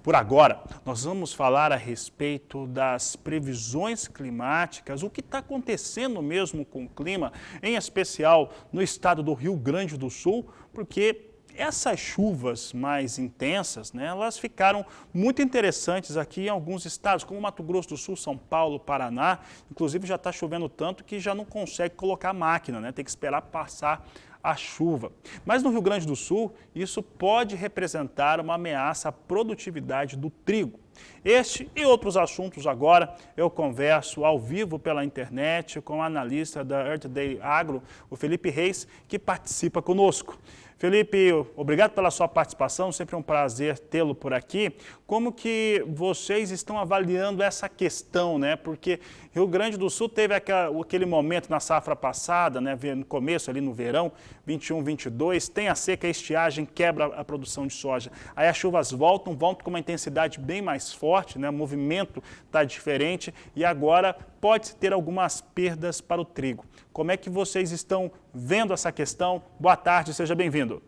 Por agora, nós vamos falar a respeito das previsões climáticas, o que está acontecendo mesmo com o clima, em especial no estado do Rio Grande do Sul, porque essas chuvas mais intensas, elas ficaram muito interessantes aqui em alguns estados, como Mato Grosso do Sul, São Paulo, Paraná. Inclusive já está chovendo tanto que já não consegue colocar máquina, tem que esperar passar a chuva. Mas no Rio Grande do Sul, isso pode representar uma ameaça à produtividade do trigo. Este e outros assuntos agora eu converso ao vivo pela internet com o analista da Earth Day Agro, o Felipe Reis, que participa conosco. Felipe, obrigado pela sua participação, sempre um prazer tê-lo por aqui. Como que vocês estão avaliando essa questão, Porque Rio Grande do Sul teve aquele momento na safra passada, no começo ali no verão, 21, 22, tem a seca, a estiagem, quebra a produção de soja. Aí as chuvas voltam com uma intensidade bem mais forte, o movimento está diferente e agora pode-se ter algumas perdas para o trigo. Como é que vocês estão vendo essa questão? Boa tarde, seja bem-vindo.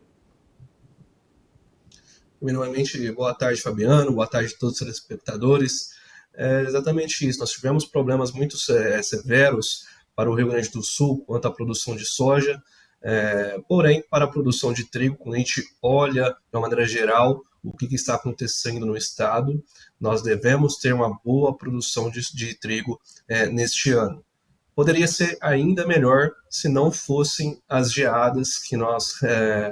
Primeiramente, boa tarde, Fabiano, boa tarde a todos os telespectadores. É exatamente isso, nós tivemos problemas muito severos para o Rio Grande do Sul quanto à produção de soja, porém, para a produção de trigo, quando a gente olha de uma maneira geral o que está acontecendo no estado, nós devemos ter uma boa produção de trigo neste ano. Poderia ser ainda melhor se não fossem as geadas que nós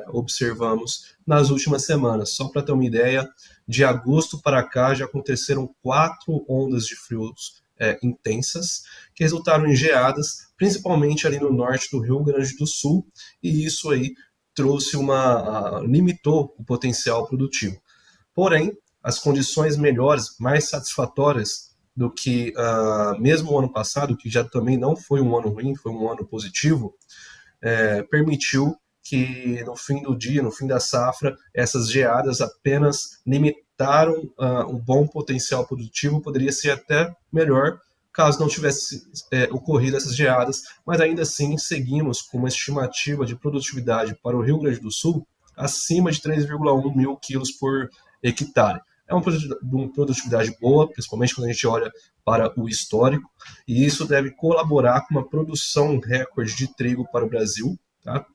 observamos nas últimas semanas. Só para ter uma ideia, de agosto para cá já aconteceram 4 ondas de frios intensas que resultaram em geadas, principalmente ali no norte do Rio Grande do Sul, e isso aí limitou o potencial produtivo. Porém, as condições melhores, mais satisfatórias do que mesmo o ano passado, que já também não foi um ano ruim, foi um ano positivo, permitiu que no fim do dia, no fim da safra, essas geadas apenas limitaram um bom potencial produtivo, poderia ser até melhor caso não tivesse ocorrido essas geadas, mas ainda assim seguimos com uma estimativa de produtividade para o Rio Grande do Sul acima de 3,1 mil quilos por hectare. É uma produtividade boa, principalmente quando a gente olha para o histórico, e isso deve colaborar com uma produção recorde de trigo para o Brasil,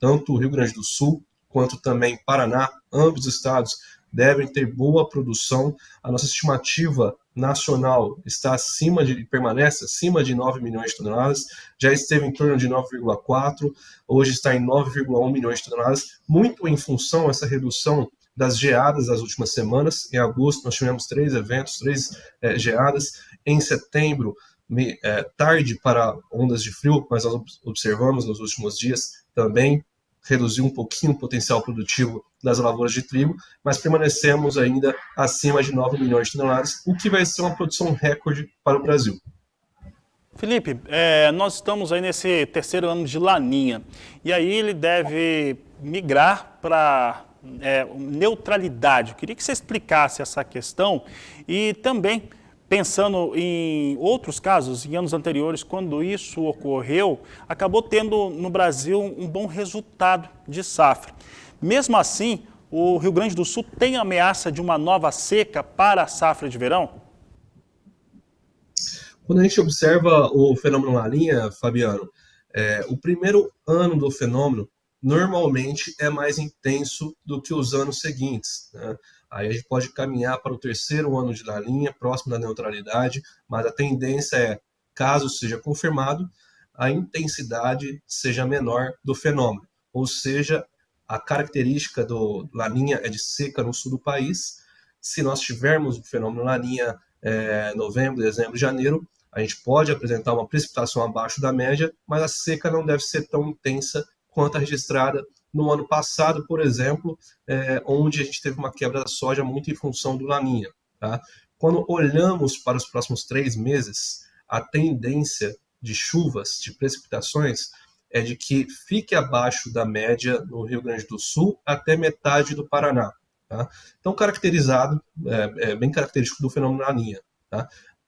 Tanto o Rio Grande do Sul quanto também Paraná, ambos os estados devem ter boa produção. A nossa estimativa nacional permanece acima de 9 milhões de toneladas, já esteve em torno de 9,4, hoje está em 9,1 milhões de toneladas, muito em função dessa redução das geadas das últimas semanas. Em agosto nós tivemos 3 eventos, 3 geadas. Em setembro, tarde para ondas de frio, mas nós observamos nos últimos dias também reduziu um pouquinho o potencial produtivo das lavouras de trigo, mas permanecemos ainda acima de 9 milhões de toneladas, o que vai ser uma produção recorde para o Brasil. Felipe, nós estamos aí nesse terceiro ano de Laninha, e aí ele deve migrar para neutralidade. Eu queria que você explicasse essa questão e também, pensando em outros casos, em anos anteriores, quando isso ocorreu, acabou tendo no Brasil um bom resultado de safra. Mesmo assim, o Rio Grande do Sul tem ameaça de uma nova seca para a safra de verão? Quando a gente observa o fenômeno Laninha, Fabiano, o primeiro ano do fenômeno normalmente é mais intenso do que os anos seguintes, Aí a gente pode caminhar para o terceiro ano de Laninha, próximo da neutralidade, mas a tendência é, caso seja confirmado, a intensidade seja menor do fenômeno. Ou seja, a característica do Laninha é de seca no sul do país. Se nós tivermos o fenômeno Laninha novembro, dezembro, janeiro, a gente pode apresentar uma precipitação abaixo da média, mas a seca não deve ser tão intensa quanto a registrada no ano passado, por exemplo, onde a gente teve uma quebra da soja muito em função do Laninha. Quando olhamos para os próximos 3 meses, a tendência de chuvas, de precipitações, é de que fique abaixo da média no Rio Grande do Sul até metade do Paraná. Então, caracterizado, bem característico do fenômeno Laninha.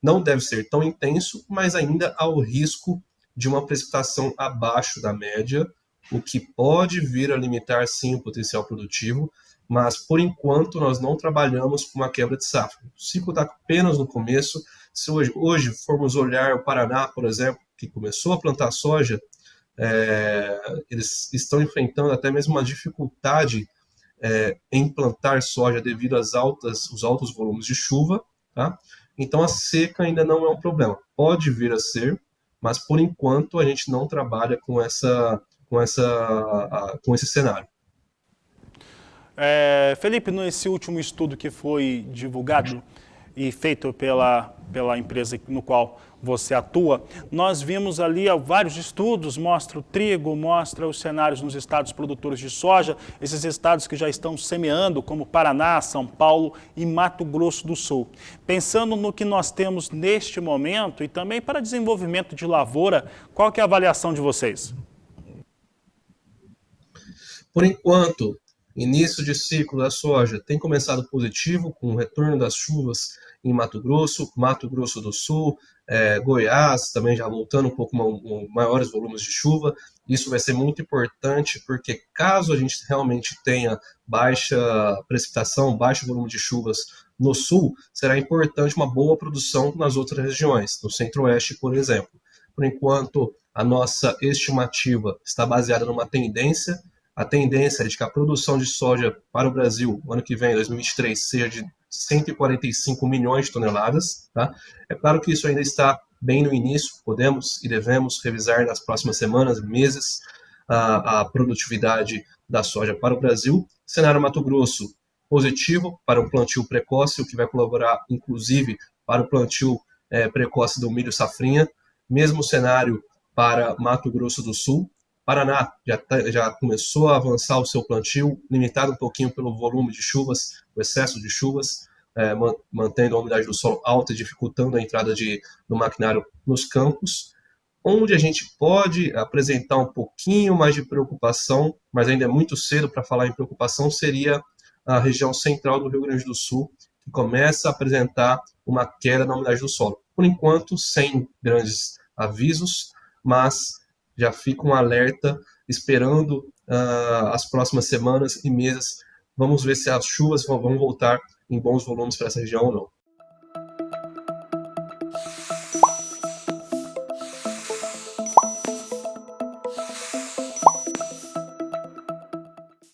Não deve ser tão intenso, mas ainda há o risco de uma precipitação abaixo da média, o que pode vir a limitar sim o potencial produtivo, mas por enquanto nós não trabalhamos com uma quebra de safra. O ciclo está apenas no começo. Se hoje formos olhar o Paraná, por exemplo, que começou a plantar soja, eles estão enfrentando até mesmo uma dificuldade em plantar soja devido aos altos volumes de chuva, tá? Então a seca ainda não é um problema. Pode vir a ser, mas por enquanto a gente não trabalha com esse cenário. Felipe, nesse último estudo que foi divulgado e feito pela empresa no qual você atua, nós vimos ali vários estudos, mostra o trigo, mostra os cenários nos estados produtores de soja, esses estados que já estão semeando, como Paraná, São Paulo e Mato Grosso do Sul. Pensando no que nós temos neste momento e também para desenvolvimento de lavoura, qual que é a avaliação de vocês? Por enquanto, início de ciclo da soja tem começado positivo, com o retorno das chuvas em Mato Grosso do Sul, Goiás, também já voltando um pouco maiores volumes de chuva. Isso vai ser muito importante, porque caso a gente realmente tenha baixa precipitação, baixo volume de chuvas no sul, será importante uma boa produção nas outras regiões, no centro-oeste, por exemplo. Por enquanto, a nossa estimativa está baseada numa tendência. A tendência é de que a produção de soja para o Brasil, no ano que vem, 2023, seja de 145 milhões de toneladas. Tá? É claro que isso ainda está bem no início, podemos e devemos revisar nas próximas semanas, meses, a produtividade da soja para o Brasil. Cenário Mato Grosso, positivo para um plantio precoce, o que vai colaborar, inclusive, para o plantio precoce do milho safrinha. Mesmo cenário para Mato Grosso do Sul. Paraná já começou a avançar o seu plantio, limitado um pouquinho pelo volume de chuvas, o excesso de chuvas, mantendo a umidade do solo alta e dificultando a entrada do maquinário nos campos. Onde a gente pode apresentar um pouquinho mais de preocupação, mas ainda é muito cedo para falar em preocupação, seria a região central do Rio Grande do Sul, que começa a apresentar uma queda na umidade do solo. Por enquanto, sem grandes avisos, mas já fica um alerta esperando as próximas semanas e meses. Vamos ver se as chuvas vão voltar em bons volumes para essa região ou não.